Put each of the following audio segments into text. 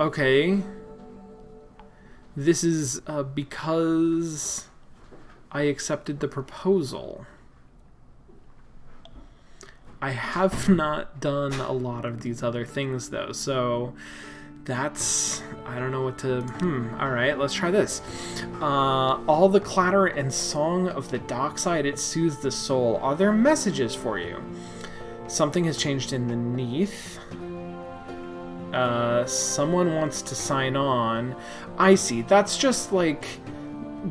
Okay. This is because I accepted the proposal. I have not done a lot of these other things though, so that's... I don't know what to... alright, let's try this. All the clatter and song of the dockside, it soothes the soul. Are there messages for you? Something has changed in the Neath. Someone wants to sign on. I see. That's just like...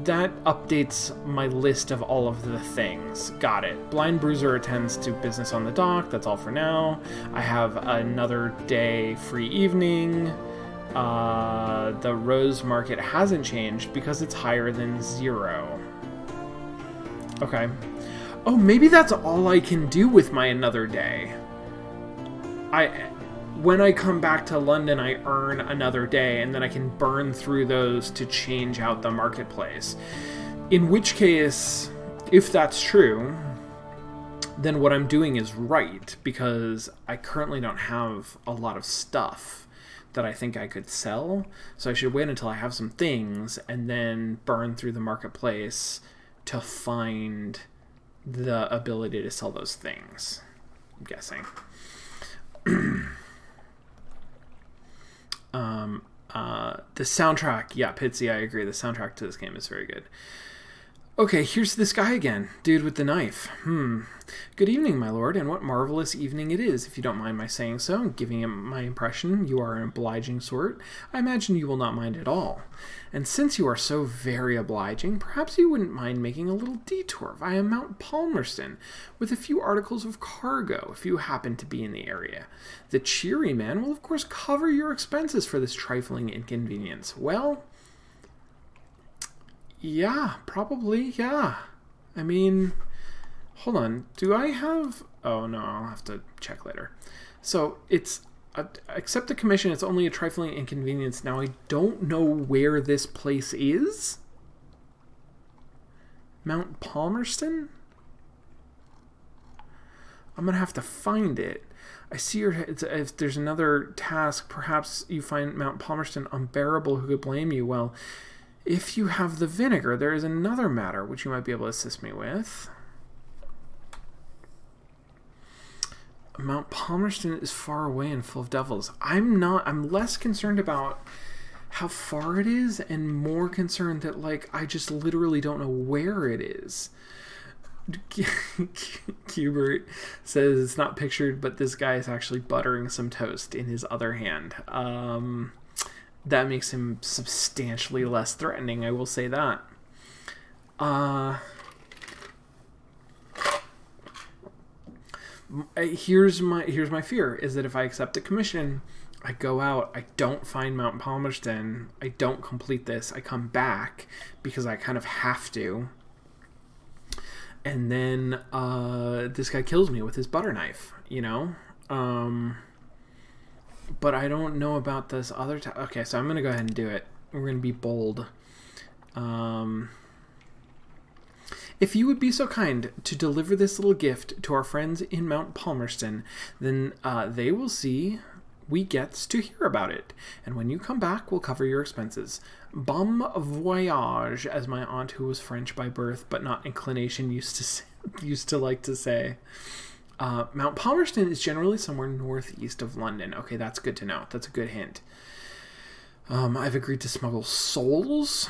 That updates my list of all of the things. Got it. Blind Bruiser attends to business on the dock. That's all for now. I have another day free evening. The Rose Market hasn't changed because it's higher than 0. Okay. Oh, maybe that's all I can do with my another day. When I come back to London, I earn another day, and then I can burn through those to change out the marketplace. In which case, if that's true, then what I'm doing is right, because I currently don't have a lot of stuff that I think I could sell, so I should wait until I have some things, and then burn through the marketplace to find the ability to sell those things, I'm guessing. The soundtrack, yeah, Pitsy, I agree. The soundtrack to this game is very good. Okay, here's this guy again. Dude with the knife. Good evening, my lord, and what marvelous evening it is, if you don't mind my saying so. Giving him my impression, you are an obliging sort. I imagine you will not mind at all. And since you are so very obliging, perhaps you wouldn't mind making a little detour via Mount Palmerston with a few articles of cargo, if you happen to be in the area. The cheery man will, of course, cover your expenses for this trifling inconvenience. Well... yeah, probably, yeah. I mean, hold on. Do I have... oh, no, I'll have to check later. So, it's... accept the commission, it's only a trifling inconvenience. Now, I don't know where this place is. Mount Palmerston? I'm going to have to find it. I see if there's another task, perhaps you find Mount Palmerston unbearable, who could blame you? Well... if you have the vinegar, there is another matter which you might be able to assist me with. Mount Palmerston is far away and full of devils. I'm less concerned about how far it is and more concerned that, like, I just literally don't know where it is. Hubert says it's not pictured, but this guy is actually buttering some toast in his other hand. That makes him substantially less threatening, I will say that. Here's my fear, is that if I accept the commission, I go out, I don't find Mount Palmerston, I don't complete this, I come back, because I kind of have to, and then this guy kills me with his butter knife, you know? But I don't know about this other... okay, so I'm going to go ahead and do it. We're going to be bold. If you would be so kind to deliver this little gift to our friends in Mount Palmerston, then they will see we gets to hear about it. And when you come back, we'll cover your expenses. Bon voyage, as my aunt, who was French by birth but not inclination, used to like to say. Mount Palmerston is generally somewhere northeast of London. Okay, that's good to know. That's a good hint. I've agreed to smuggle souls.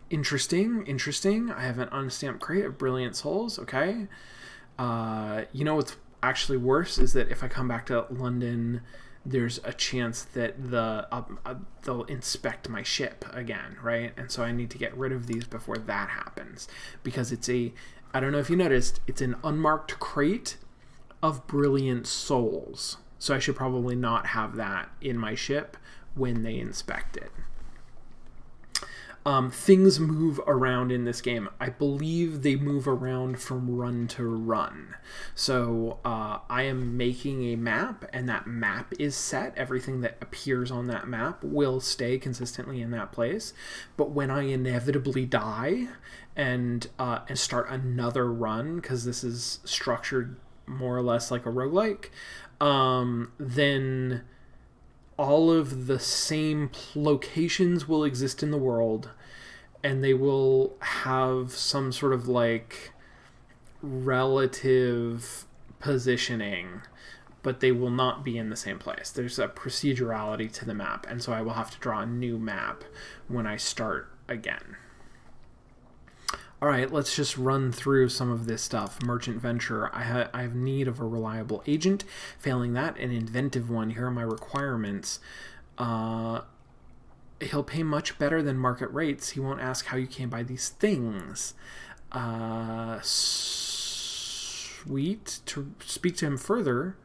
Interesting, interesting. I have an unstamped crate of brilliant souls. Okay. You know what's actually worse is that if I come back to London, there's a chance that they'll inspect my ship again, right? And so I need to get rid of these before that happens, because it's a... I don't know if you noticed, it's an unmarked crate of brilliant souls. So I should probably not have that in my ship when they inspect it. Things move around in this game. I believe they move around from run to run. So I am making a map, and that map is set. Everything that appears on that map will stay consistently in that place. But when I inevitably die and start another run, because this is structured more or less like a roguelike, then all of the same locations will exist in the world, and they will have some sort of like relative positioning, but they will not be in the same place. There's a procedurality to the map, and so I will have to draw a new map when I start again. All right, let's just run through some of this stuff. Merchant venture, I have need of a reliable agent. Failing that, an inventive one. Here are my requirements. He'll pay much better than market rates. He won't ask how you came by these things. Sweet. To speak to him further.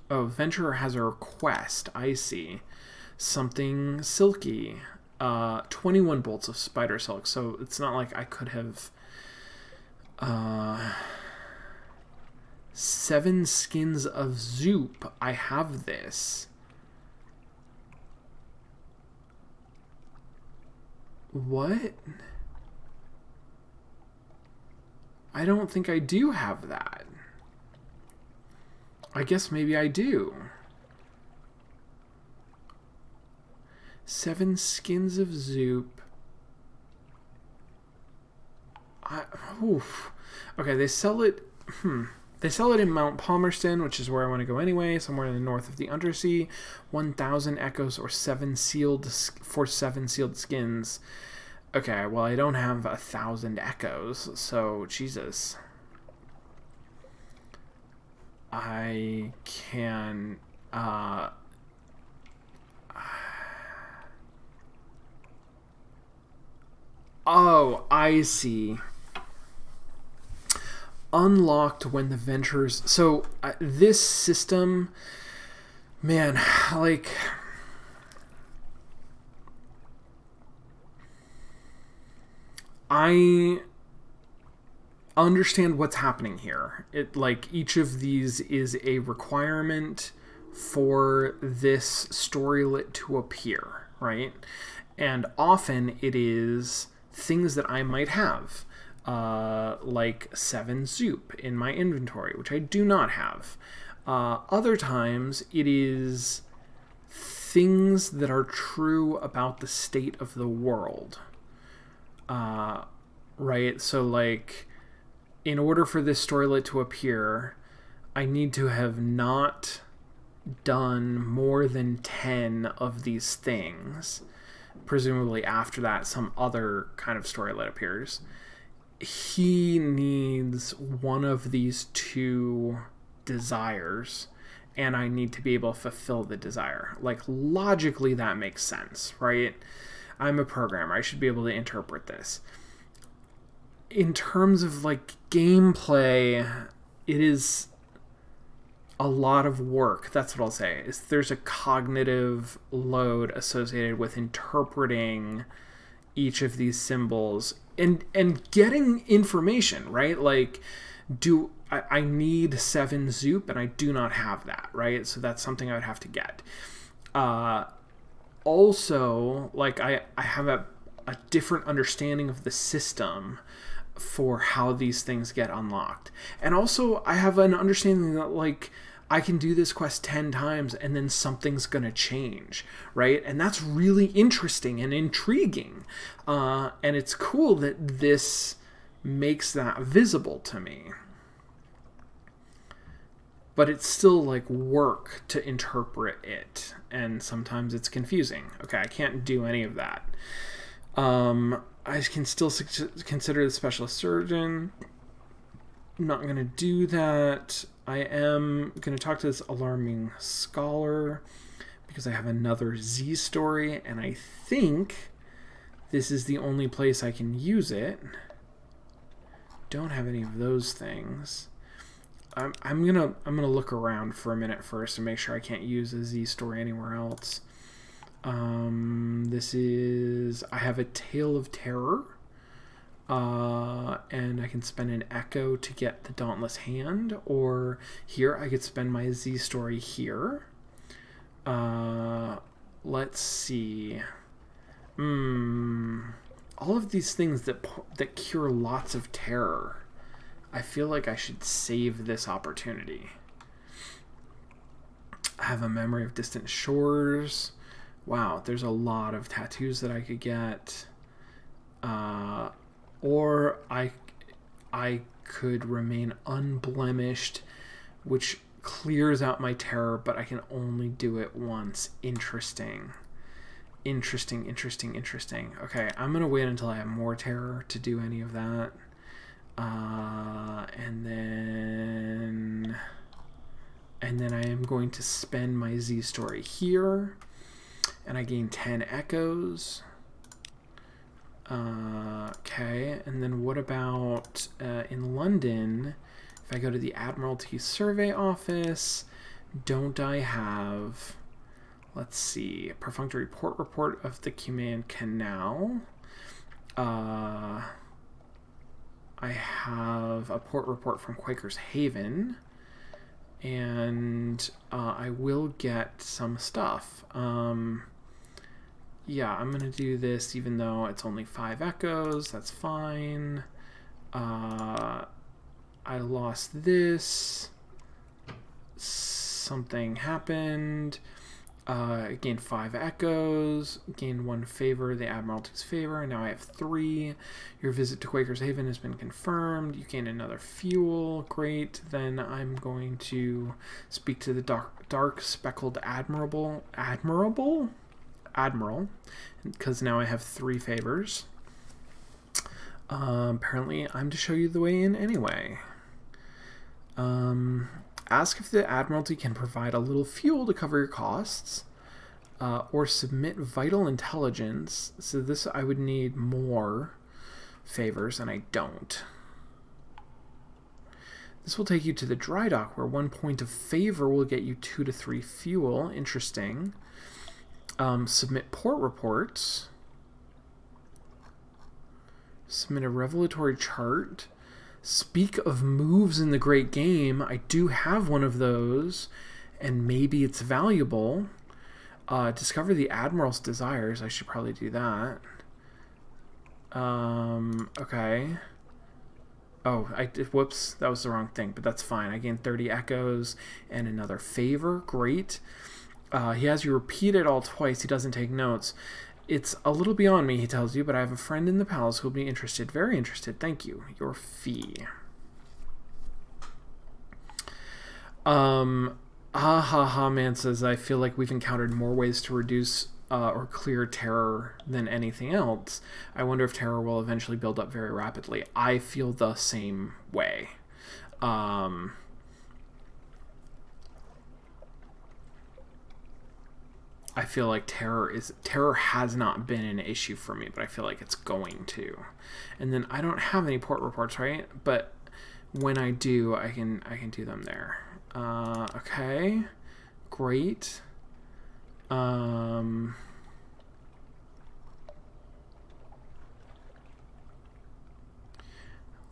Oh, venturer has a request. I see. Something silky. 21 bolts of spider silk, so it's not like I could have 7 skins of Zoop. I have this. What? I don't think I do have that. I guess maybe I do. 7 skins of Zoop. Okay, they sell it. They sell it in Mount Palmerston, which is where I want to go anyway, somewhere in the north of the Undersea. 1,000 echoes or 7 sealed for 7 sealed skins. Okay, well I don't have 1,000 echoes, so Jesus. I can. Oh, I see. Unlocked when the ventures... So, this system... Man, like... I understand what's happening here. Like, each of these is a requirement for this storylet to appear, right? And often it is things that I might have, like 7 Zoop in my inventory, which I do not have. Other times it is things that are true about the state of the world, right? So like, in order for this storylet to appear, I need to have not done more than 10 of these things. Presumably after that, some other kind of storylet appears. He needs one of these 2 desires, and I need to be able to fulfill the desire. Like, logically, that makes sense, right? I'm a programmer. I should be able to interpret this. In terms of, like, gameplay, it is a lot of work. That's what I'll say. Is there's a cognitive load associated with interpreting each of these symbols and getting information, right? Like, I need 7 Zoop and I do not have that, right? So that's something I would have to get. Also, like, I have a different understanding of the system for how these things get unlocked. And also, I have an understanding that, like, I can do this quest 10 times and then something's going to change, right? And that's really interesting and intriguing. And it's cool that this makes that visible to me. But it's still like work to interpret it. And sometimes it's confusing. Okay, I can't do any of that. I can still consider the specialist surgeon. I'm not going to do that. I am going to talk to this alarming scholar because I have another Z story, and I think this is the only place I can use it. Don't have any of those things. I'm gonna look around for a minute first to make sure I can't use a Z story anywhere else. This is, I have a Tale of Terror. And I can spend an echo to get the Dauntless Hand, or here I could spend my Z story here. Let's see. All of these things that cure lots of terror. I feel like I should save this opportunity. I have a memory of distant shores. Wow, there's a lot of tattoos that I could get. Or I could remain unblemished, which clears out my terror, but I can only do it once. Interesting. Interesting. Okay, I'm going to wait until I have more terror to do any of that. And then I am going to spend my Z story here, and I gain 10 echoes. Okay, and then what about in London? If I go to the Admiralty Survey Office, don't I have, let's see, a perfunctory port report of the Cumaean Canal. I have a port report from Quaker's Haven, and I will get some stuff. Yeah, I'm going to do this even though it's only 5 echoes. That's fine. I lost this. Something happened. Gained 5 echoes. Gained 1 favor, the Admiralty's favor. Now I have 3. Your visit to Quaker's Haven has been confirmed. You gained another fuel. Great. Then I'm going to speak to the dark speckled admiral, because now I have 3 favors. Apparently I'm to show you the way in anyway. Ask if the Admiralty can provide a little fuel to cover your costs, or submit vital intelligence. So this, I would need more favors, and I don't. This will take you to the dry dock, where 1 point of favor will get you 2 to 3 fuel. Interesting. Submit port reports. Submit a revelatory chart. Speak of moves in the great game. I do have one of those, and maybe it's valuable. Discover the Admiral's desires. I should probably do that. Okay. Oh, whoops, that was the wrong thing, but that's fine. I gained 30 echoes and another favor. Great. He has you repeat it all twice. He doesn't take notes. It's a little beyond me, he tells you, but I have a friend in the palace who will be interested. Very interested. Thank you. Your fee. Man says, I feel like we've encountered more ways to reduce or clear terror than anything else. I wonder if terror will eventually build up very rapidly. I feel the same way. I feel like terror has not been an issue for me, but I feel like it's going to. And then I don't have any port reports, right? But when I do, I can do them there. Okay, great.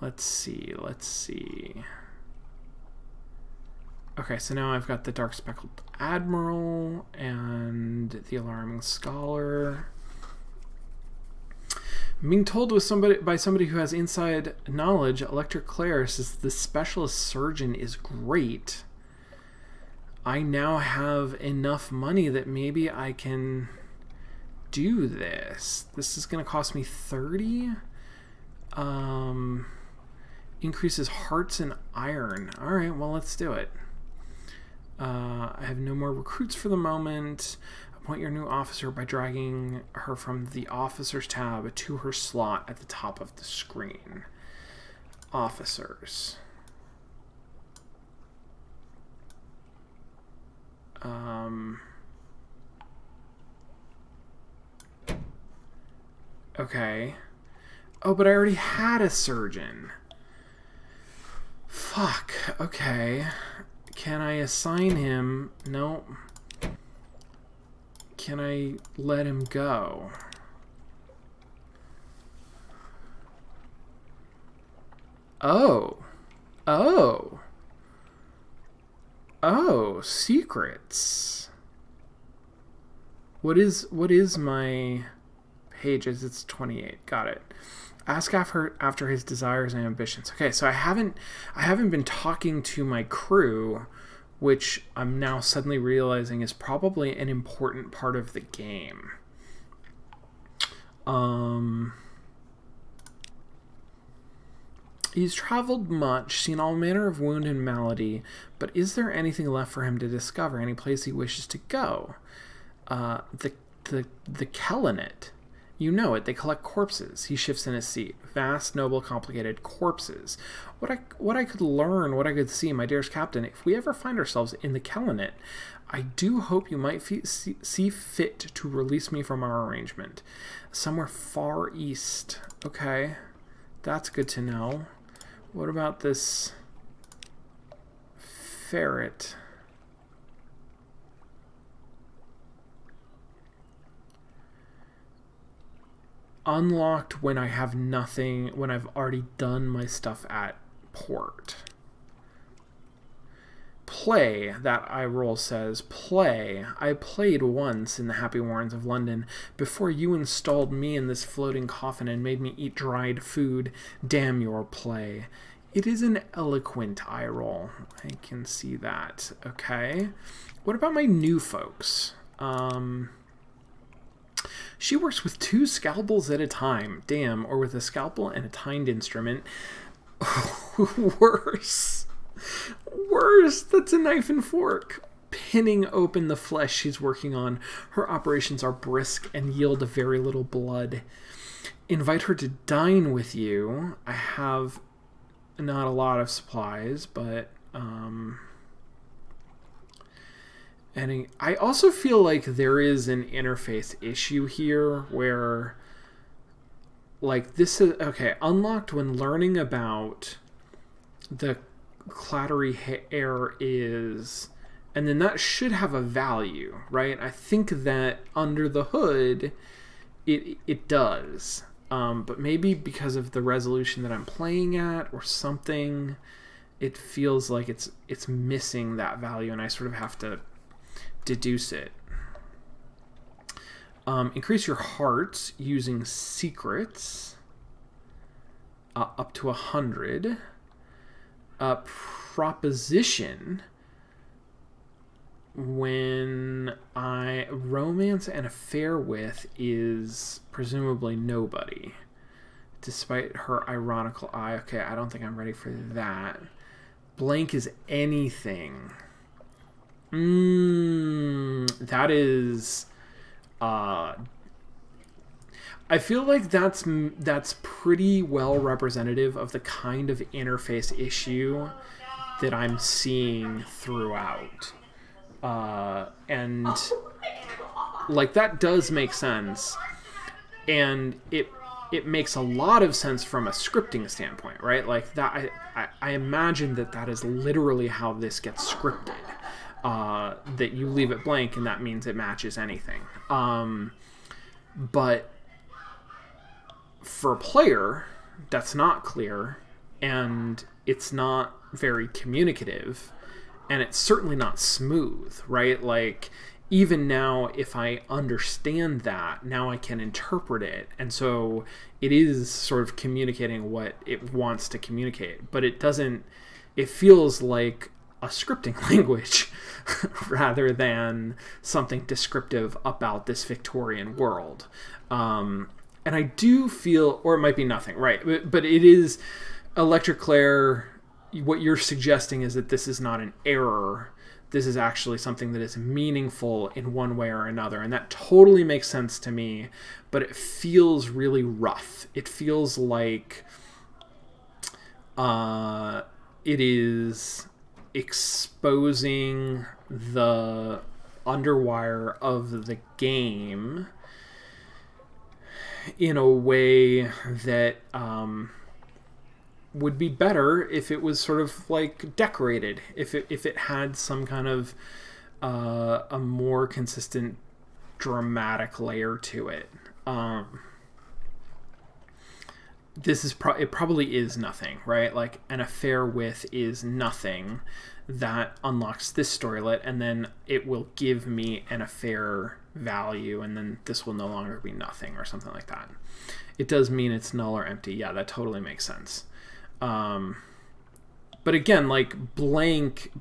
Let's see. Okay, so now I've got the Dark Speckled Admiral and the Alarming Scholar. I'm being told by somebody who has inside knowledge, Electric Claire says the Specialist Surgeon is great. I now have enough money that maybe I can do this. This is going to cost me 30. Increases hearts and iron. All right, well, let's do it. I have no more recruits for the moment. Appoint your new officer by dragging her from the officers tab to her slot at the top of the screen. Officers. Okay. Oh, but I already had a surgeon. Fuck. Okay. Can I assign him? No. Can I let him go? Oh. Oh. Oh, secrets. What is my pages? It's 28. Got it. Ask after his desires and ambitions. Okay, so I haven't been talking to my crew which I'm now suddenly realizing is probably an important part of the game. He's traveled much, seen all manner of wound and malady, but is there anything left for him to discover, any place he wishes to go? The Kellinet. You know it, they collect corpses. He shifts in his seat. Vast, noble, complicated corpses. What I could learn, what I could see, my dearest captain, if we ever find ourselves in the Kellinet, I do hope you might see fit to release me from our arrangement. Somewhere far east. Okay, that's good to know. What about this ferret? Unlocked when I have nothing, when I've already done my stuff at port. Play, that eye roll says. Play. I played once in the Happy Warrens of London before you installed me in this floating coffin and made me eat dried food. Damn your play. It is an eloquent eye roll. I can see that. Okay. What about my new folks? She works with 2 scalpels at a time. Damn. Or with a scalpel and a tined instrument. Worse. Worse. That's a knife and fork. Pinning open the flesh she's working on. Her operations are brisk and yield very little blood. Invite her to dine with you. I have not a lot of supplies, but and I also feel like there is an interface issue here where, like, this is okay, unlocked when learning about the clattery hair is, and then that should have a value, right? I think that under the hood it does, but maybe because of the resolution that I'm playing at or something, it feels like it's missing that value, and I sort of have to deduce it. Increase your hearts using secrets up to 100. Proposition, when I romance and affair with is presumably nobody, despite her ironical eye. Okay, I don't think I'm ready for that. Blank is anything. That is I feel like that's pretty well representative of the kind of interface issue that I'm seeing throughout. And like that does make sense, and it makes a lot of sense from a scripting standpoint, right? Like that I imagine that is literally how this gets scripted. That you leave it blank and that means it matches anything. But for a player, that's not clear, and it's not very communicative, and it's certainly not smooth, right? Like, even now, if I understand that, now I can interpret it, and so it is sort of communicating what it wants to communicate, but it doesn't, it feels like a scripting language rather than something descriptive about this Victorian world. And I do feel, or it might be nothing, right? But it is, Electric Claire, what you're suggesting is that this is not an error. This is actually something that is meaningful in one way or another. And that totally makes sense to me, but it feels really rough. It feels like it is exposing the underwire of the game in a way that would be better if it was sort of like decorated, if it had some kind of a more consistent dramatic layer to it. This is it probably is nothing, right? Like an affair with is nothing that unlocks this storylet, and then it will give me an affair value, and then this will no longer be nothing or something like that. It does mean it's null or empty. Yeah, that totally makes sense. But again, like blank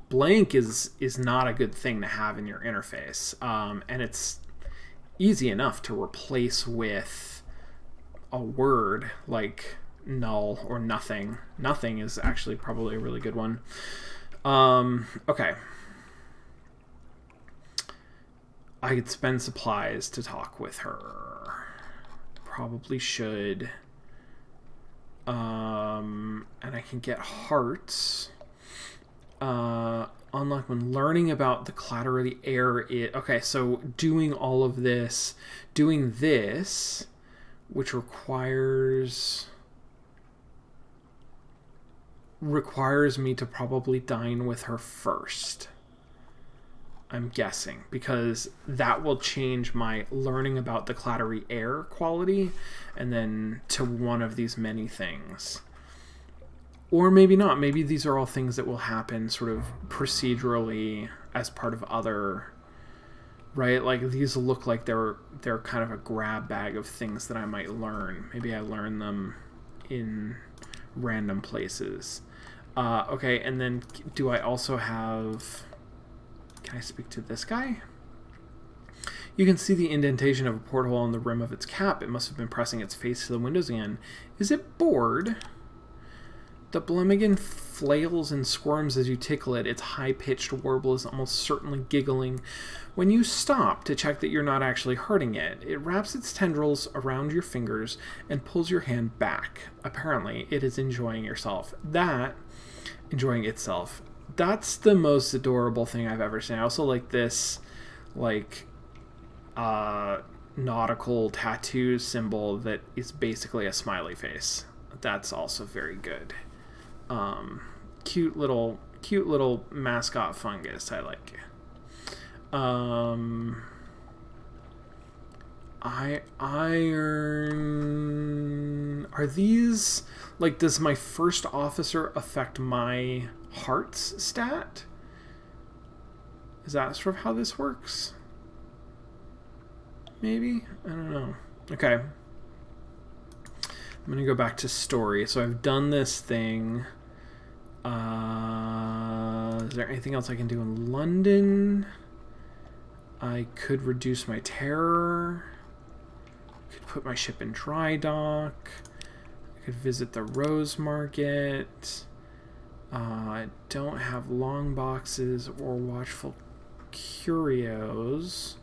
is not a good thing to have in your interface, and it's easy enough to replace with a word like null or nothing. Nothing is actually probably a really good one. Okay. I could spend supplies to talk with her. Probably should. And I can get hearts. Unlike when learning about the clatter of the air. Okay, so doing all of this, doing this, which requires me to probably dine with her first. I'm guessing, because that will change my learning about the clattery air quality and then to one of these many things. Or maybe not. Maybe these are all things that will happen sort of procedurally as part of other, right? Like these look like they're kind of a grab bag of things that I might learn. Maybe I learn them in random places. Okay, and then do I also have... Can I speak to this guy? You can see the indentation of a porthole on the rim of its cap. It must have been pressing its face to the windows again. Is it bored? The ptarmigan flails and squirms as you tickle it. Its high-pitched warble is almost certainly giggling. When you stop to check that you're not actually hurting it, it wraps its tendrils around your fingers and pulls your hand back. Apparently, it is enjoying itself. Enjoying itself. That's the most adorable thing I've ever seen. I also like this, like, nautical tattoo symbol that is basically a smiley face. That's also very good. Cute little mascot fungus. I like. Iron. Are these, like, does my first officer affect my hearts stat? Is that sort of how this works? Maybe? I don't know. Okay. I'm going to go back to story. So I've done this thing. Is there anything else I can do in London? I could reduce my terror. Could put my ship in dry dock. I could visit the Rose Market. I don't have long boxes or watchful curios.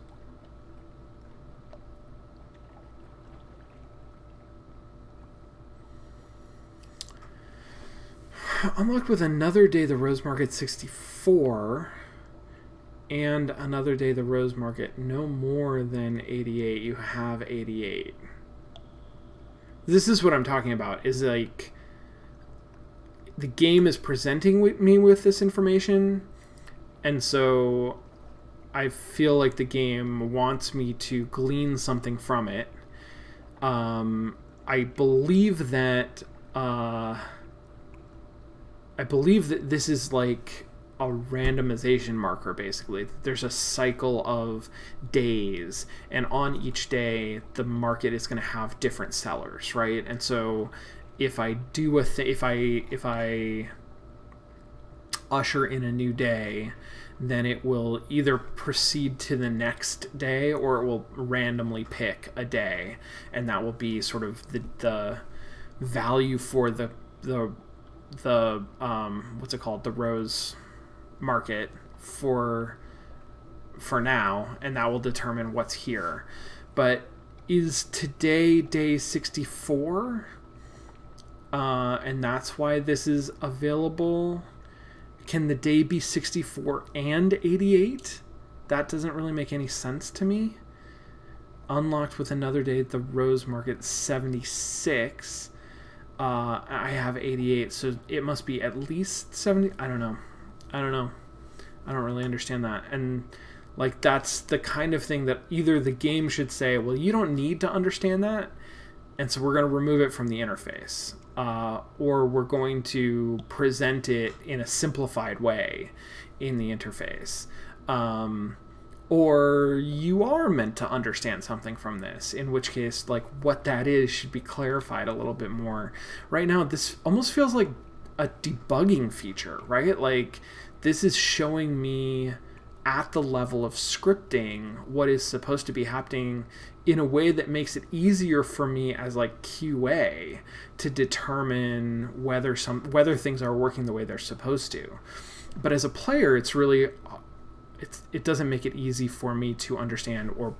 Unlocked with Another Day the Rose Market 64 and Another Day the Rose Market no more than 88. You have 88. This is what I'm talking about, is like the game is presenting me with this information, and so I feel like the game wants me to glean something from it. I believe that this is like a randomization marker, basically. There's a cycle of days, and on each day the market is going to have different sellers, right? And so if I do if I usher in a new day, then it will either proceed to the next day or it will randomly pick a day, and that will be sort of the value for the what's it called, the Rose Market for now, and that will determine what's here. But is today day 64? And that's why this is available. Can the day be 64 and 88? That doesn't really make any sense to me. Unlocked with Another Day at the Rose Market 76. I have 88, so it must be at least 70. I don't know. I don't really understand that. And like, that's the kind of thing that either the game should say, well, you don't need to understand that, and so we're going to remove it from the interface. Or we're going to present it in a simplified way in the interface. Or you are meant to understand something from this, in which case, like, what that is should be clarified a little bit more. Right now, this almost feels like a debugging feature, right? Like, this is showing me at the level of scripting what is supposed to be happening in a way that makes it easier for me as like QA to determine whether things are working the way they're supposed to. But as a player, it doesn't make it easy for me to understand or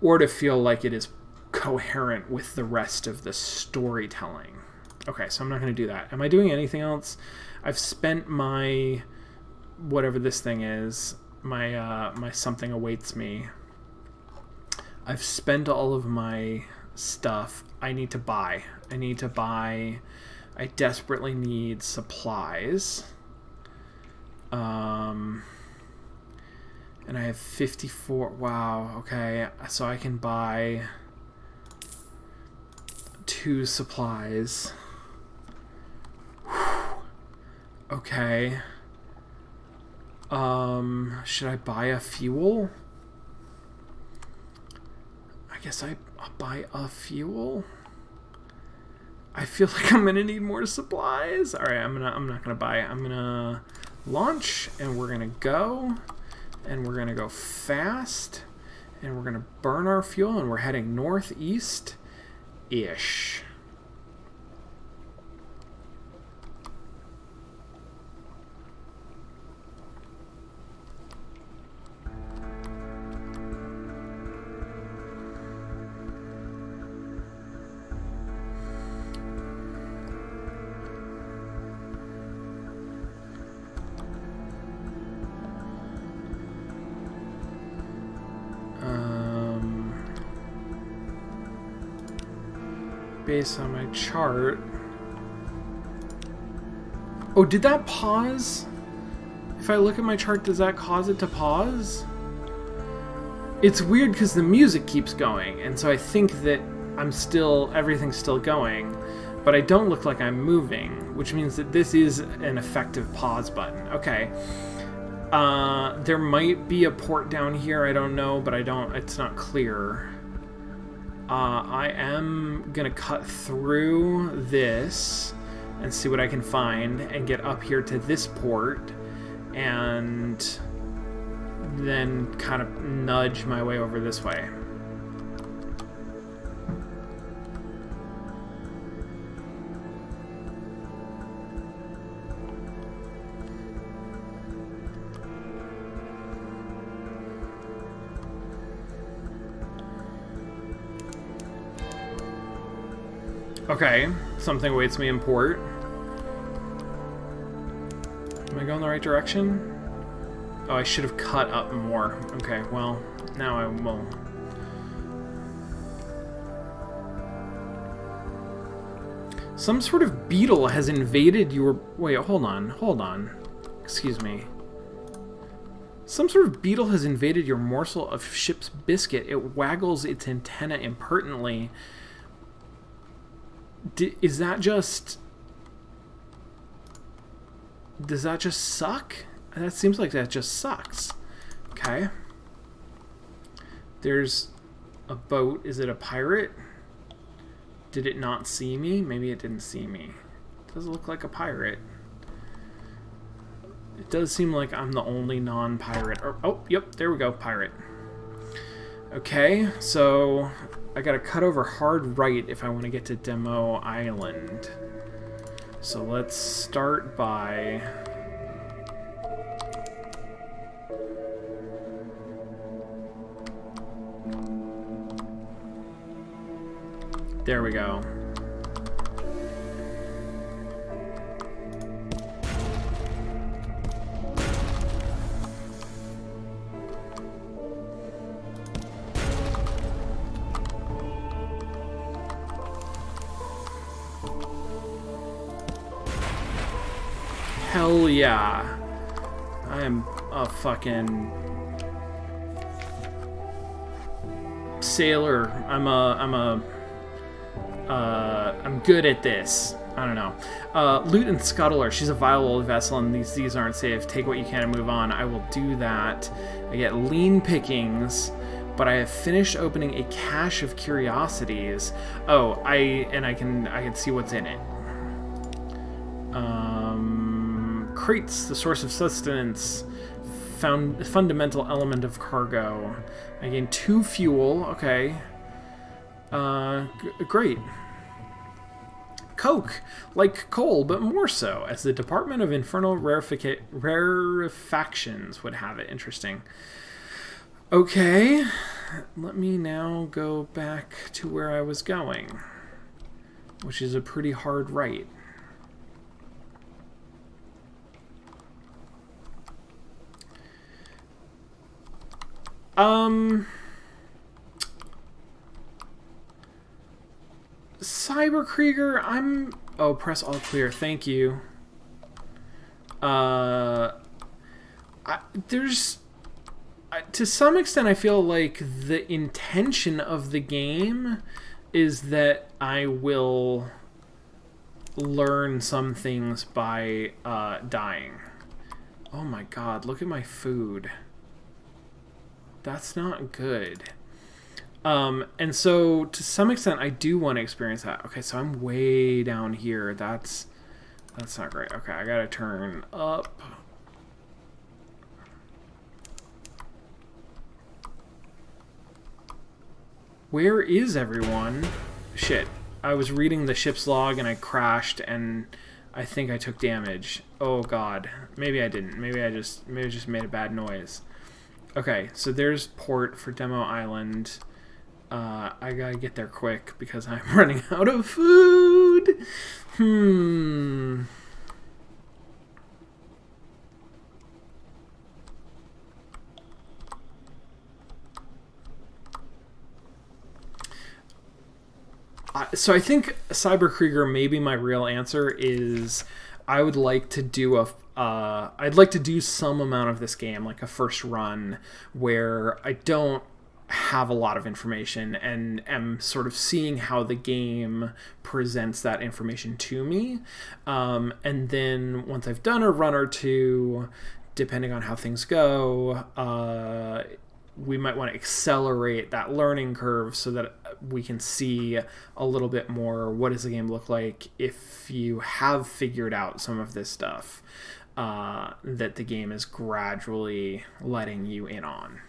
to feel like it is coherent with the rest of the storytelling. Okay, so I'm not going to do that. Am I doing anything else? I've spent my whatever this thing is, my something awaits me. I've spent all of my stuff. I need to buy. I desperately need supplies. And I have 54. Wow, okay. So I can buy 2 supplies. Okay. Should I buy a fuel? I guess I'll buy a fuel. I feel like I'm gonna need more supplies. All right, I'm not gonna buy. I'm gonna launch, and we're gonna go, and we're gonna go fast, and we're gonna burn our fuel, and we're heading northeast-ish. Based on my chart. Oh, did that pause? If I look at my chart, does that cause it to pause? It's weird because the music keeps going, and so I think that everything's still going, but I don't look like I'm moving, which means that this is an effective pause button. Okay. There might be a port down here, I don't know, but it's not clear. I am gonna cut through this and see what I can find and get up here to this port and then kind of nudge my way over this way. Okay, something awaits me in port. Am I going the right direction? Oh, I should have cut up more. Okay, well, now I will. Some sort of beetle has invaded your... Wait, hold on. Excuse me. Some sort of beetle has invaded your morsel of ship's biscuit. It waggles its antenna impertinently. Is that just... Does that just suck? That seems like that just sucks. Okay. There's a boat. Is it a pirate? Did it not see me? Maybe it didn't see me. It does look like a pirate. It does seem like I'm the only non-pirate. Oh, yep, there we go, pirate. Okay, so I gotta cut over hard right if I want to get to Demo Island. So let's start by... There we go. Hell yeah. I am a fucking sailor. I'm good at this. I don't know. Loot and scuttler. She's a vile old vessel and these aren't safe. Take what you can and move on. I will do that. I get lean pickings, but I have finished opening a cache of curiosities. Oh, I can see what's in it. Crates, the source of sustenance. Fundamental element of cargo. I gain 2 fuel. Okay. Great. Coke, like coal, but more so, as the Department of Infernal Rarefactions would have it. Interesting. Okay, let me now go back to where I was going, which is a pretty hard right. Cyberkrieger, oh, press all clear. Thank you. To some extent, I feel like the intention of the game is that I will learn some things by dying. Oh my god, look at my food. That's not good. And so, to some extent, I do want to experience that. Okay, so I'm way down here. That's not great. Okay, I gotta turn up. Where is everyone? Shit. I was reading the ship's log and I crashed and I think I took damage. Oh god. Maybe I didn't. Maybe I just made a bad noise. Okay, so there's port for Demo Island. I gotta get there quick because I'm running out of food. So I think Cyberkrieger, maybe my real answer is I would like to do I'd like to do some amount of this game, like a first run, where I don't have a lot of information and am sort of seeing how the game presents that information to me. And then once I've done a run or two, depending on how things go, we might want to accelerate that learning curve so that we can see a little bit more what does the game look like if you have figured out some of this stuff that the game is gradually letting you in on.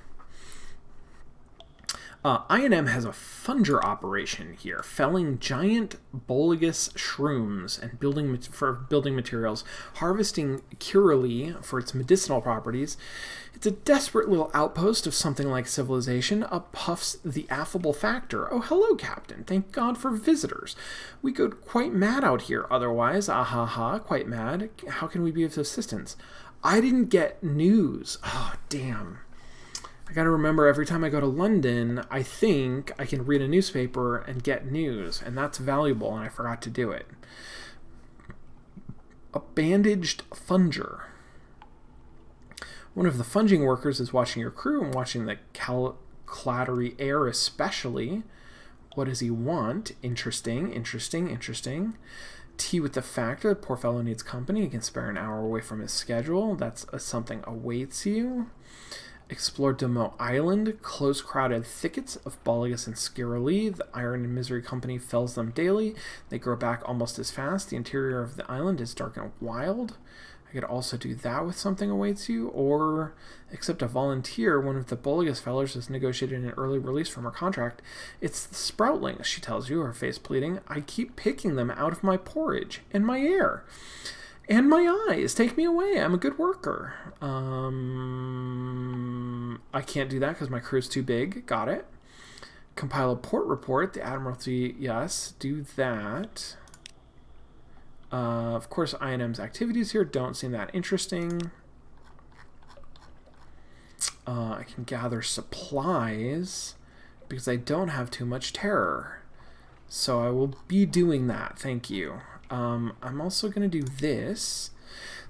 I&M has a funger operation here, felling giant bulbous shrooms and for building materials, harvesting curuli for its medicinal properties. It's a desperate little outpost of something like civilization. Up puffs the affable factor. Oh, hello, Captain. Thank God for visitors. We go quite mad out here otherwise. Ah ha ha, quite mad. How can we be of assistance? I didn't get news. Oh, damn. I gotta remember every time I go to London, I think I can read a newspaper and get news, and that's valuable, and I forgot to do it. A bandaged funger. One of the funging workers is watching your crew and watching the clattery air especially. What does he want? Interesting, interesting, interesting. Tea with the factor. The poor fellow needs company. He can spare an hour away from his schedule. That's something awaits you. Explore Demo Island, close crowded thickets of Boligus and Skirali. The Iron and Misery Company fells them daily. They grow back almost as fast. The interior of the island is dark and wild. I could also do that with something awaits you, or accept a volunteer. One of the Boligus fellers has negotiated an early release from her contract. It's the sproutlings, she tells you, her face pleading. I keep picking them out of my porridge and my air. And my eyes. Take me away. I'm a good worker. I can't do that because my crew's too big. Got it. Compile a port report. The Admiralty, yes. Do that. Of course, I&M's activities here don't seem that interesting. I can gather supplies because I don't have too much terror. So I will be doing that. Thank you. I'm also going to do this.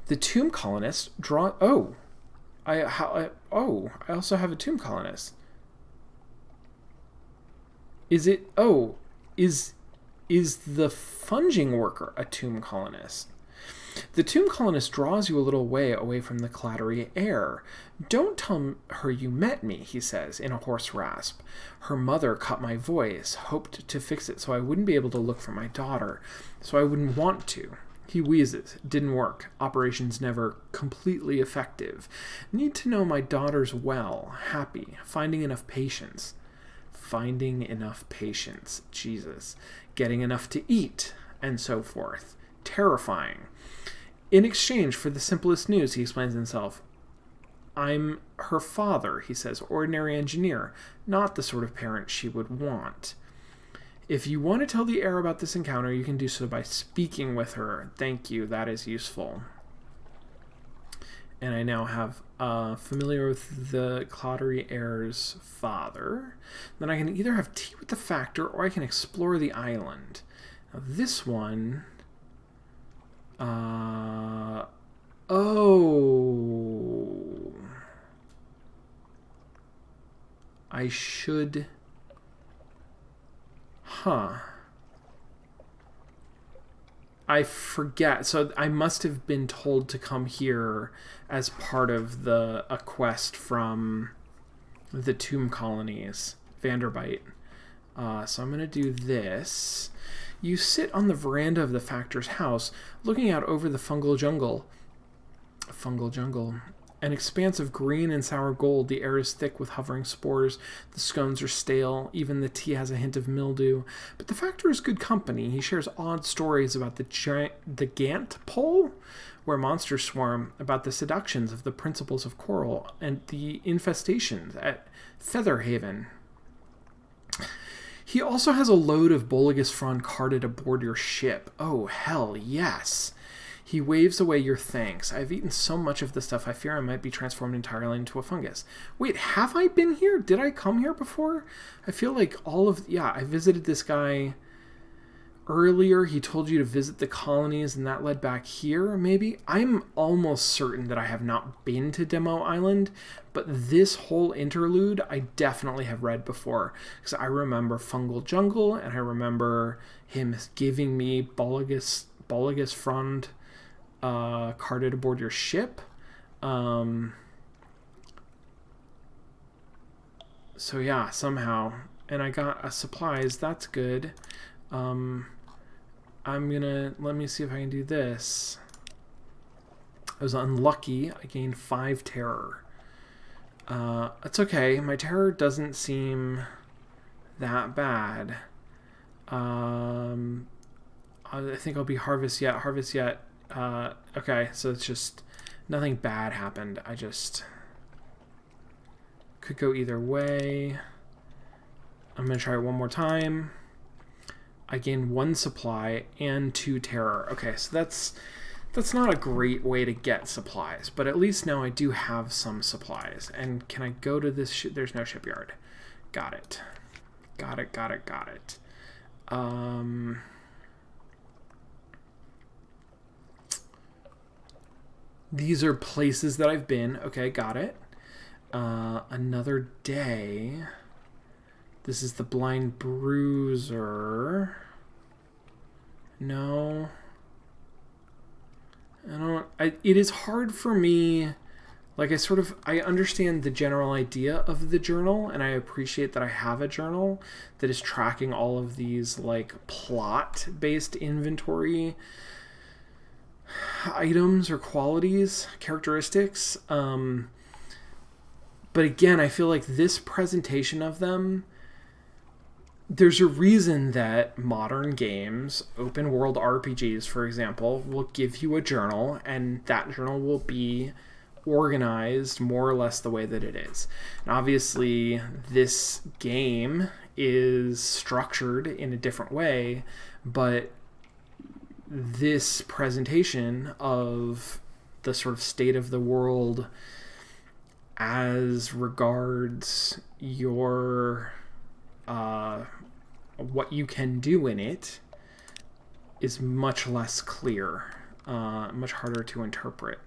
The tomb colonist draw. Oh, I also have a tomb colonist. Is it? Oh, is the funging worker a tomb colonist? The tomb colonist draws you a little way away from the clattery air. Don't tell her you met me, he says in a hoarse rasp. Her mother cut my voice, hoped to fix it so I wouldn't be able to look for my daughter, so I wouldn't want to. He wheezes. Didn't work. Operations never completely effective. Need to know my daughter's well. Happy. Finding enough patience. Finding enough patience. Jesus. Getting enough to eat. And so forth. Terrifying. In exchange for the simplest news, he explains himself. I'm her father, he says. Ordinary engineer. Not the sort of parent she would want. If you want to tell the heir about this encounter, you can do so by speaking with her. Thank you, that is useful. And I now have familiar with the Clottery heir's father. Then I can either have tea with the factor, or I can explore the island. Now this one... oh... I should... Huh. I forget. So I must have been told to come here as part of a quest from the tomb colonies, Vanderbite. So I'm going to do this. You sit on the veranda of the factor's house, looking out over the fungal jungle. Fungal jungle. An expanse of green and sour gold. The air is thick with hovering spores. The scones are stale. Even the tea has a hint of mildew. But the factor is good company. He shares odd stories about the Gant pole, where monsters swarm, about the seductions of the principles of coral, and the infestations at Featherhaven. He also has a load of Bolagus frond carted aboard your ship. Oh, hell yes. He waves away your thanks. I've eaten so much of the stuff I fear I might be transformed entirely into a fungus. Wait, have I been here? Did I come here before? I feel like yeah, I visited this guy earlier. He told you to visit the colonies and that led back here, maybe? I'm almost certain that I have not been to Demo Island, but this whole interlude I definitely have read before. Because I remember Fungal Jungle, and I remember him giving me Bolagus frond carted aboard your ship. So yeah, somehow. And I got supplies. That's good. I'm gonna... let me see if I can do this. I was unlucky. I gained 5 terror. It's okay. My terror doesn't seem that bad. I think I'll be Harvest Yet. Harvest Yet. Okay, so it's just nothing bad happened. I just could go either way. I'm gonna try it one more time. I gained 1 supply and 2 terror. Okay, so that's not a great way to get supplies, but at least now I do have some supplies. And can I go to this there's no shipyard. Got it. Got it. These are places that I've been. Okay, got it. Another day. This is the Blind Bruiser. No. It is hard for me. Like, I understand the general idea of the journal, and I appreciate that I have a journal that is tracking all of these, like, plot-based inventory items or qualities, characteristics. But again, I feel like this presentation of them, there's a reason that modern games, open world RPGs, for example, will give you a journal, and that journal will be organized more or less the way that it is. And obviously, this game is structured in a different way, but this presentation of the sort of state of the world as regards your what you can do in it is much less clear, much harder to interpret.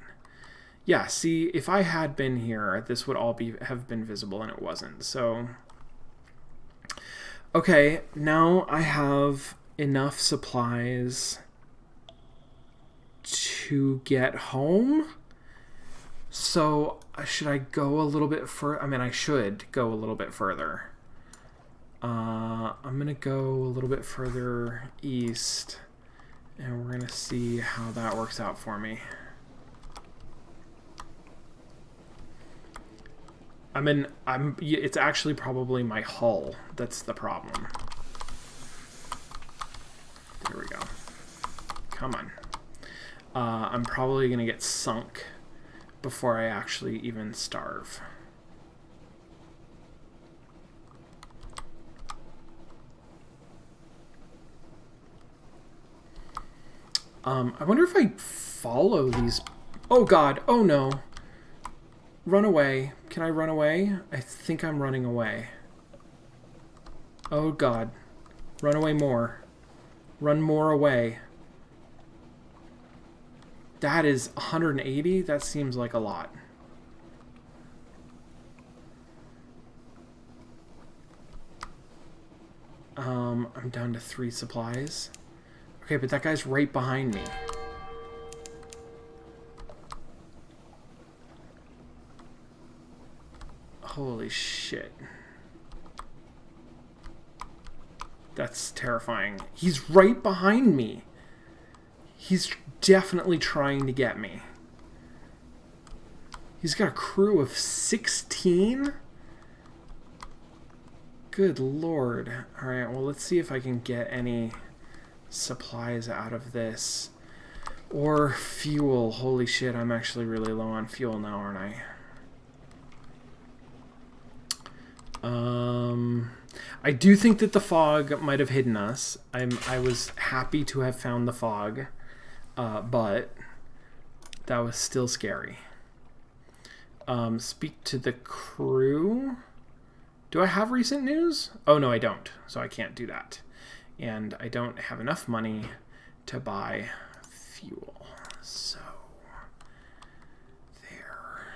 Yeah, see, if I had been here, this would all have been visible, and it wasn't. So, okay, now I have enough supplies to get home. So, should I go a little bit further? I mean, I should go a little bit further. I'm going to go a little bit further east And we're gonna see how that works out for me. It's actually probably my hull that's the problem. There we go. Come on. I'm probably gonna get sunk before I actually even starve. I wonder if I follow these... Oh god, oh no. Run away. Can I run away? I think I'm running away. Oh god. Run away more. Run more away. That is 180? That seems like a lot. I'm down to 3 supplies. Okay, but that guy's right behind me. Holy shit. That's terrifying. He's right behind me. He's definitely trying to get me. He's got a crew of 16? Good lord. Alright, well, let's see if I can get any supplies out of this. Or fuel. Holy shit, I'm actually really low on fuel now, aren't I? I do think that the fog might have hidden us. I was happy to have found the fog, but that was still scary. Speak to the crew. Do I have recent news? Oh, no, I don't. So I can't do that. And I don't have enough money to buy fuel. So, there.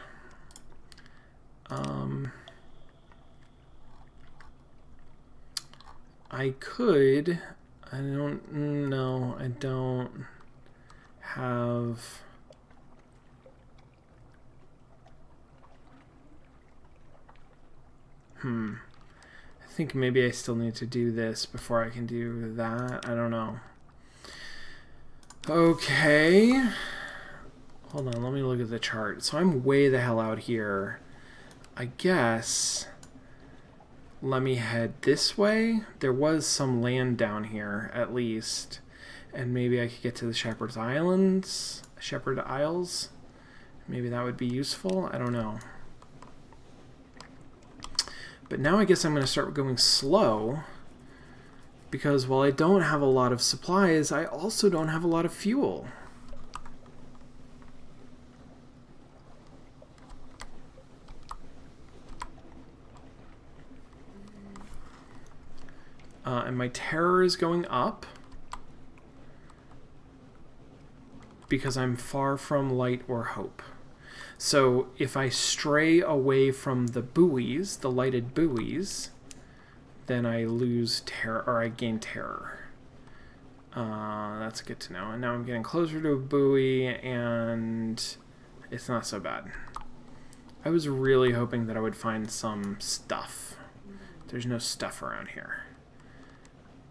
I could... I don't know. I don't have... I think maybe I still need to do this before I can do that. I don't know. Okay. Hold on, let me look at the chart. So I'm way the hell out here. I guess... Let me head this way. There was some land down here, at least. And maybe I could get to the Shepherd's Islands. Shepherd Isles. Maybe that would be useful. I don't know. But now I guess I'm going to start going slow. Because while I don't have a lot of supplies, I also don't have a lot of fuel. And my terror is going up. Because I'm far from light or hope. So if I stray away from the buoys, the lighted buoys, then I lose terror, or I gain terror. That's good to know. And now I'm getting closer to a buoy, and it's not so bad. I was really hoping that I would find some stuff. There's no stuff around here.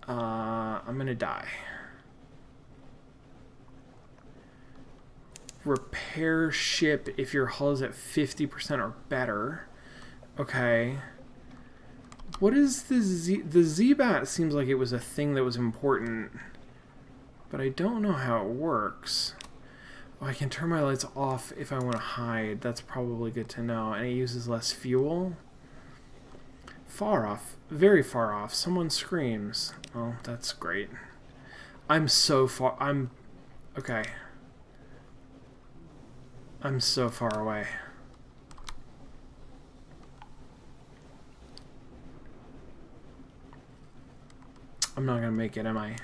I'm gonna die. Repair ship if your hull is at 50% or better. Okay. What is the Z... The Z-Bat seems like it was a thing that was important. But I don't know how it works. Oh, I can turn my lights off if I want to hide. That's probably good to know. And it uses less fuel. Far off. Very far off. Someone screams. Oh, that's great. I'm so far... Okay. I'm so far away. I'm not gonna make it, am I?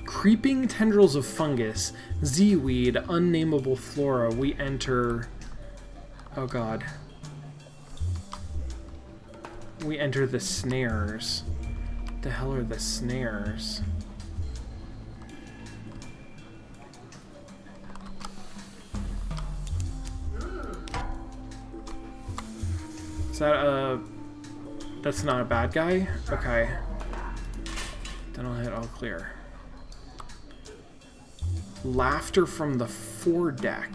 Creeping tendrils of fungus, Z-weed, unnameable flora. We enter... Oh god. We enter the snares. What the hell are the snares? Is that a... That's not a bad guy? Okay. Then I'll hit all clear. Laughter from the foredeck.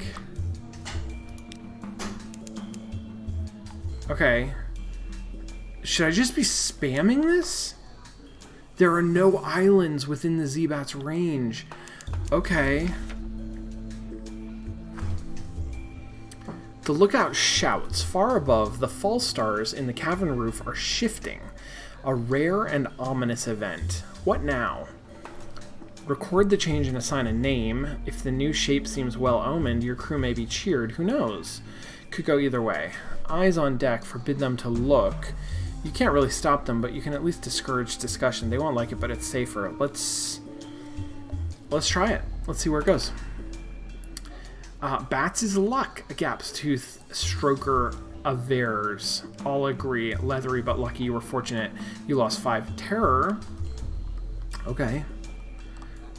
Okay. Should I just be spamming this? There are no islands within the Z-Bat's range. Okay. The lookout shouts. Far above, the false stars in the cavern roof are shifting. A rare and ominous event. What now? Record the change and assign a name. If the new shape seems well-omened, your crew may be cheered. Who knows? Could go either way. Eyes on deck forbid them to look. You can't really stop them, but you can at least discourage discussion. They won't like it, but it's safer. Let's try it. Let's see where it goes. Bats is luck. A gap's tooth stroker avers. All agree. Leathery but lucky. You were fortunate. You lost 5 terror. Okay.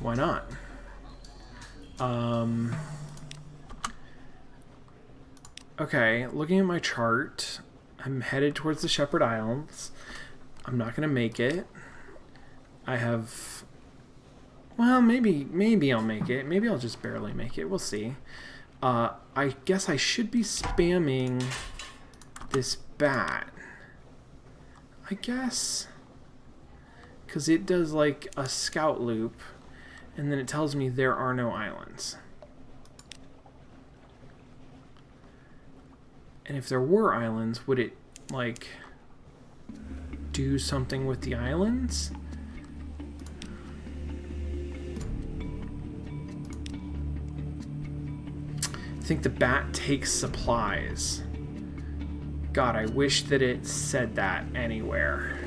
Why not? Okay, looking at my chart, I'm headed towards the Shepherd Islands. I'm not going to make it. I have... Well, maybe I'll make it. Maybe I'll just barely make it. We'll see. I guess I should be spamming this bat. I guess. Because it does like a scout loop. And then it tells me there are no islands. And if there were islands, would it, like, do something with the islands? I think the bat takes supplies. God, I wish that it said that anywhere.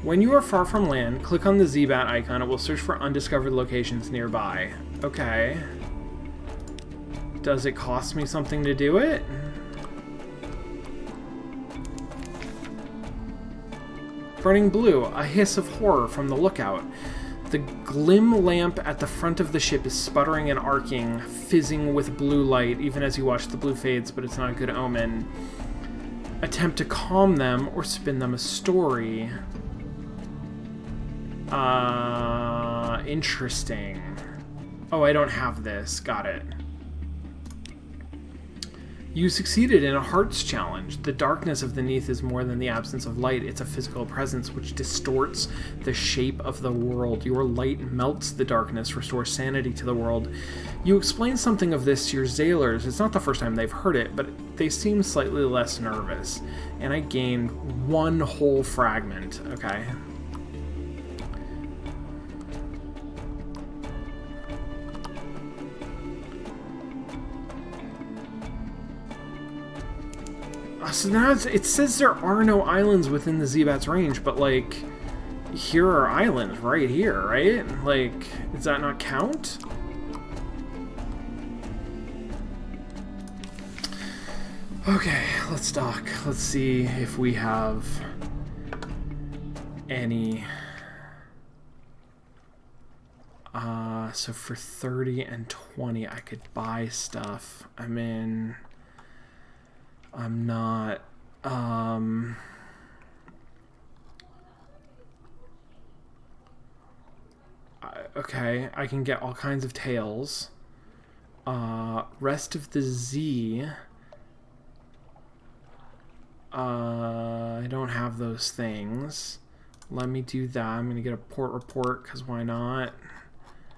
When you are far from land, click on the Z-Bat icon. It will search for undiscovered locations nearby. Okay. Does it cost me something to do it? Burning blue, a hiss of horror from the lookout. The glim lamp at the front of the ship is sputtering and arcing, fizzing with blue light, even as you watch the blue fades, but it's not a good omen. Attempt to calm them or spin them a story. Interesting. Oh, I don't have this. Got it. You succeeded in a hearts challenge. The darkness of the Neath is more than the absence of light. It's a physical presence which distorts the shape of the world. Your light melts the darkness, restores sanity to the world. You explain something of this to your sailors. It's not the first time they've heard it, but they seem slightly less nervous. And I gained 1 whole fragment. Okay. So now it says there are no islands within the Z-Bat's range, but, like, here are islands right here, right? Like, does that not count? Okay, let's dock. Let's see if we have any... So for 30 and 20, I could buy stuff. I'm not, okay, I can get all kinds of tails. Rest of the Z, I don't have those things. Let me do that. I'm gonna get a port report, because why not?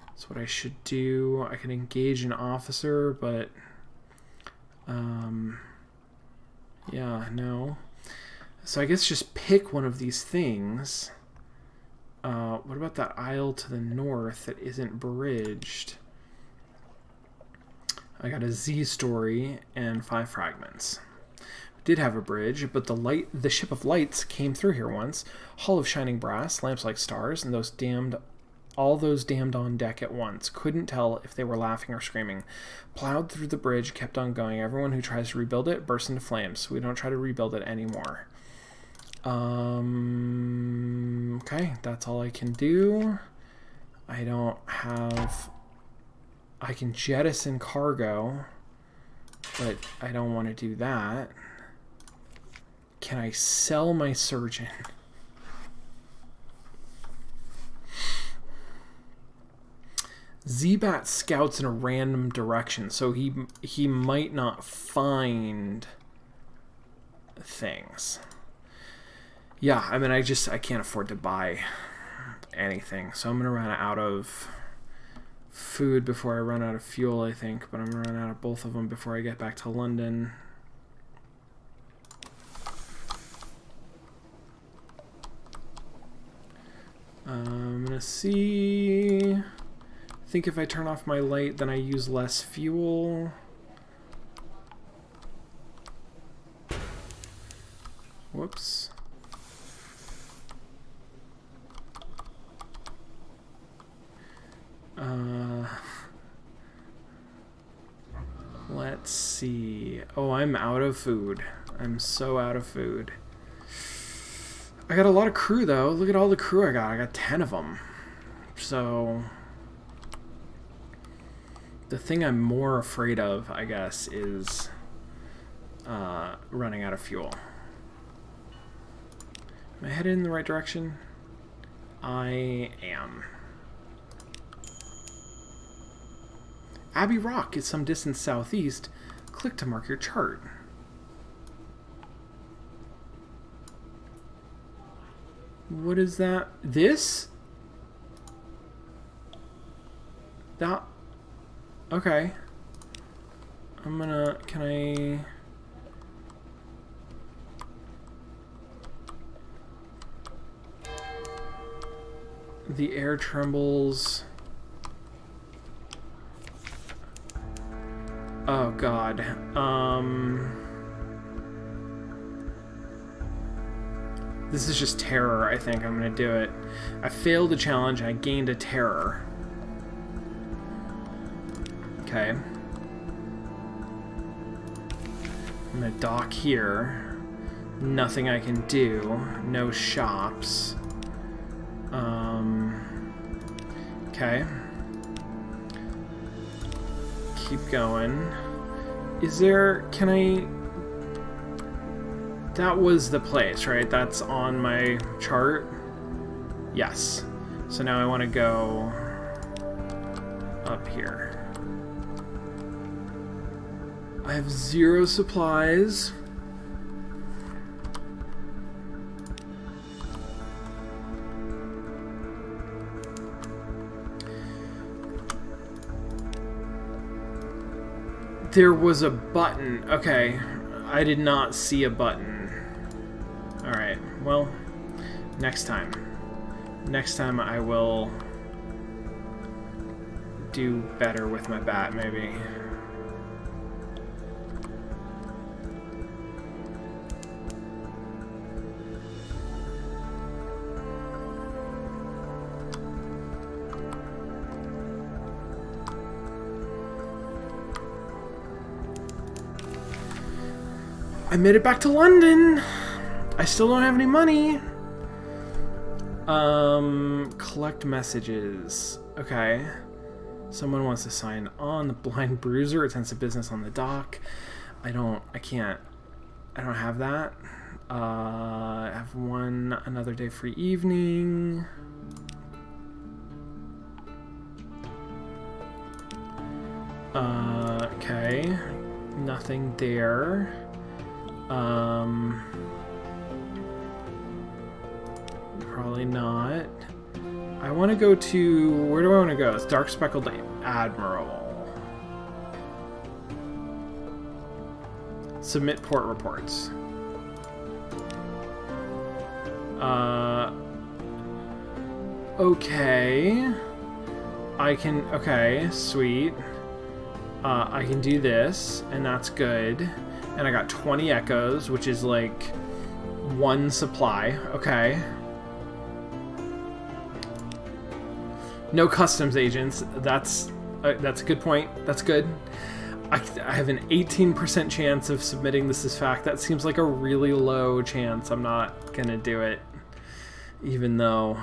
That's what I should do. I can engage an officer, but, yeah, no. So I guess just pick one of these things. What about that isle to the north that isn't bridged? I got a Z story and 5 fragments. Did have a bridge, but the ship of lights came through here once. Hull of shining brass, lamps like stars, and all those damned on deck at once. Couldn't tell if they were laughing or screaming. Plowed through the bridge, kept on going. Everyone who tries to rebuild it bursts into flames. We don't try to rebuild it anymore. Okay, that's all I can do. I don't have... I can jettison cargo, but I don't want to do that. Can I sell my surgeon? Z-Bat scouts in a random direction, so he might not find things. Yeah, I mean, I can't afford to buy anything, so I'm gonna run out of food before I run out of fuel, I think, but I'm gonna run out of both of them before I get back to London. I'm gonna see. I think if I turn off my light, then I use less fuel. Whoops. Let's see. Oh, I'm out of food. I'm so out of food. I got a lot of crew, though. Look at all the crew I got. I got 10 of them. So the thing I'm more afraid of, I guess, is running out of fuel. Am I headed in the right direction? I am. Abbey Rock is some distance southeast. Click to mark your chart. What is that? This? That? Okay. I'm gonna... Can I... The air trembles... Oh god. This is just terror, I think. I'm gonna do it. I failed the challenge and I gained a terror. Okay. I'm gonna dock here. Nothing I can do. No shops. Okay. Keep going. Is there... Can I... That was the place, right? That's on my chart? Yes. So now I want to go up here. I have 0 supplies. There was a button. Okay. I did not see a button. Alright, well, next time. Next time I will do better with my bat, maybe. I made it back to London! I still don't have any money! Collect messages. Okay. Someone wants to sign on. The Blind Bruiser attends to business on the dock. I don't have that. I have another day free evening. Okay. Nothing there. Probably not. I want to go to... Where do I want to go? It's Dark Speckled Admiral. Submit port reports. Okay. I can... Okay, sweet. I can do this, and that's good. And I got 20 echoes, which is like 1 supply. Okay. No customs agents. That's a good point. That's good. I have an 18% chance of submitting this as fact. That seems like a really low chance. I'm not gonna do it, even though.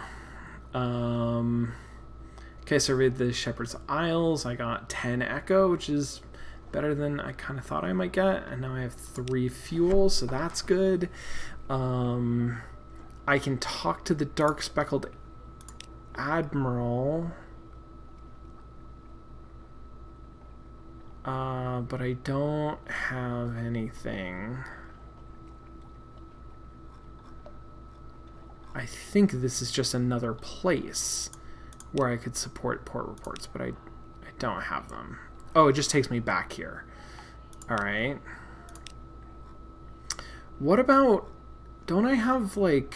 Okay, surveyed the Shepherd's Isles. I got 10 echo, which is better than I kind of thought I might get. And now I have 3 fuel, so that's good. I can talk to the Dark Speckled Admiral. But I don't have anything. I think this is just another place where I could support port reports, but I don't have them. Oh, it just takes me back here. Alright. What about... Don't I have, like...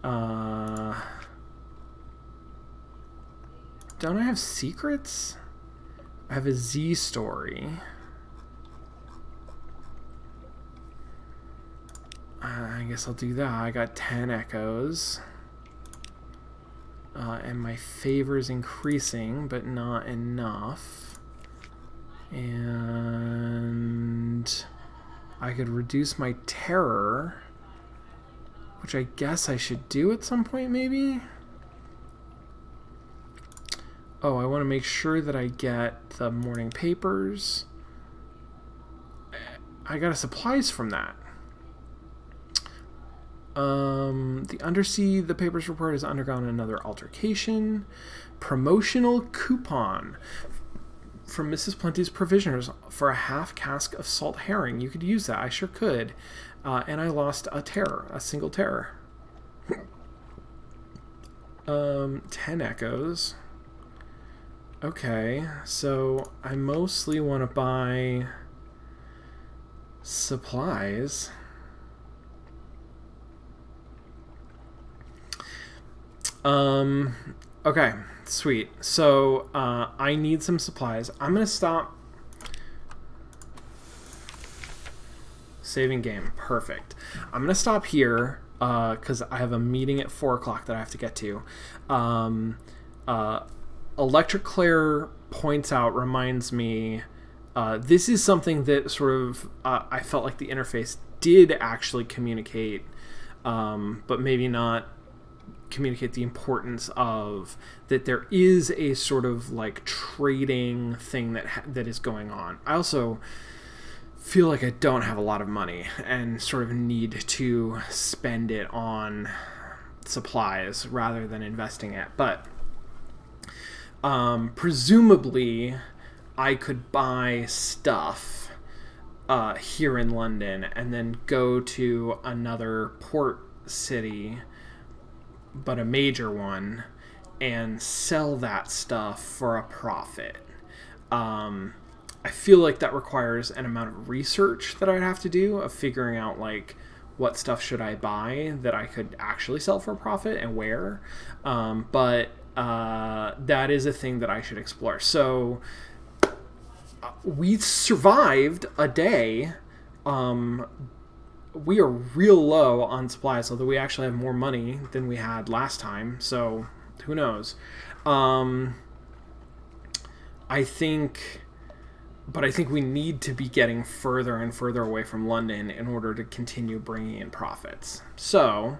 Don't I have secrets? I have a Z story. I guess I'll do that. I got 10 echoes. And my favor is increasing, but not enough. And I could reduce my terror, which I guess I should do at some point, maybe? Oh, I want to make sure that I get the morning papers. I got supplies from that. The undersea, the papers report has undergone another altercation. Promotional coupon from Mrs. Plenty's Provisioners for a half cask of salt herring. You could use that. I sure could. And I lost a terror, a single terror. 10 echoes. Okay, so I mostly want to buy supplies. Okay, sweet. So, I need some supplies. I'm gonna stop. Saving game. Perfect. I'm gonna stop here, because I have a meeting at 4 o'clock that I have to get to. Electric Claire points out, reminds me, this is something that sort of, I felt like the interface did actually communicate, but maybe not communicate the importance of, that there is a sort of like trading thing that is going on. I also feel like I don't have a lot of money and sort of need to spend it on supplies rather than investing it, but presumably I could buy stuff here in London and then go to another port city, but a major one, and sell that stuff for a profit. I feel like that requires an amount of research that I'd have to do of figuring out like what stuff should I buy that I could actually sell for a profit and where. But that is a thing that I should explore. So we survived a day. We are real low on supplies, although we actually have more money than we had last time, so who knows. I think we need to be getting further and further away from London in order to continue bringing in profits. So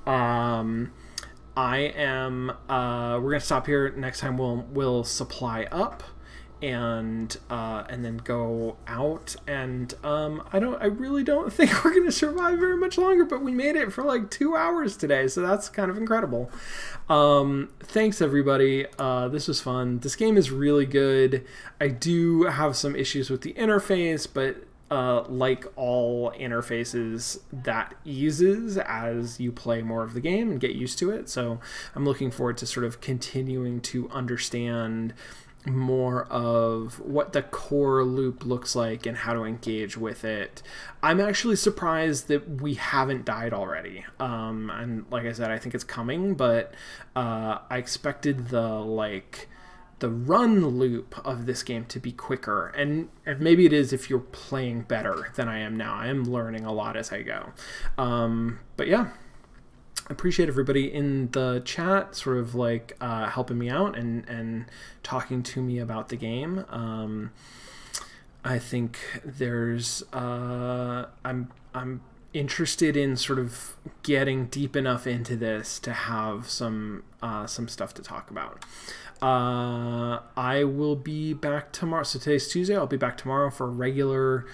we're gonna stop here. Next time we'll supply up and then go out, and I really don't think we're gonna survive very much longer, but we made it for like 2 hours today, so that's kind of incredible. Thanks everybody. This was fun. This game is really good. I do have some issues with the interface, but like all interfaces, that eases as you play more of the game and get used to it. So I'm looking forward to sort of continuing to understand more of what the core loop looks like and how to engage with it. I'm actually surprised that we haven't died already. And like I said, I think it's coming, but I expected the run loop of this game to be quicker, and maybe it is if you're playing better than I am now. I am learning a lot as I go. But yeah, I appreciate everybody in the chat sort of like helping me out and talking to me about the game. I think there's I'm interested in sort of getting deep enough into this to have some stuff to talk about. I will be back tomorrow. So today's Tuesday. I'll be back tomorrow for a regular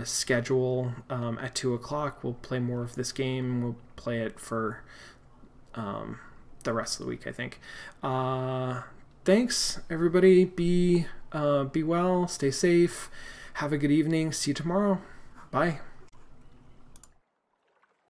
schedule at 2 o'clock. We'll play more of this game. We'll play it for the rest of the week, I think. Thanks, everybody. Be well. Stay safe. Have a good evening. See you tomorrow. Bye.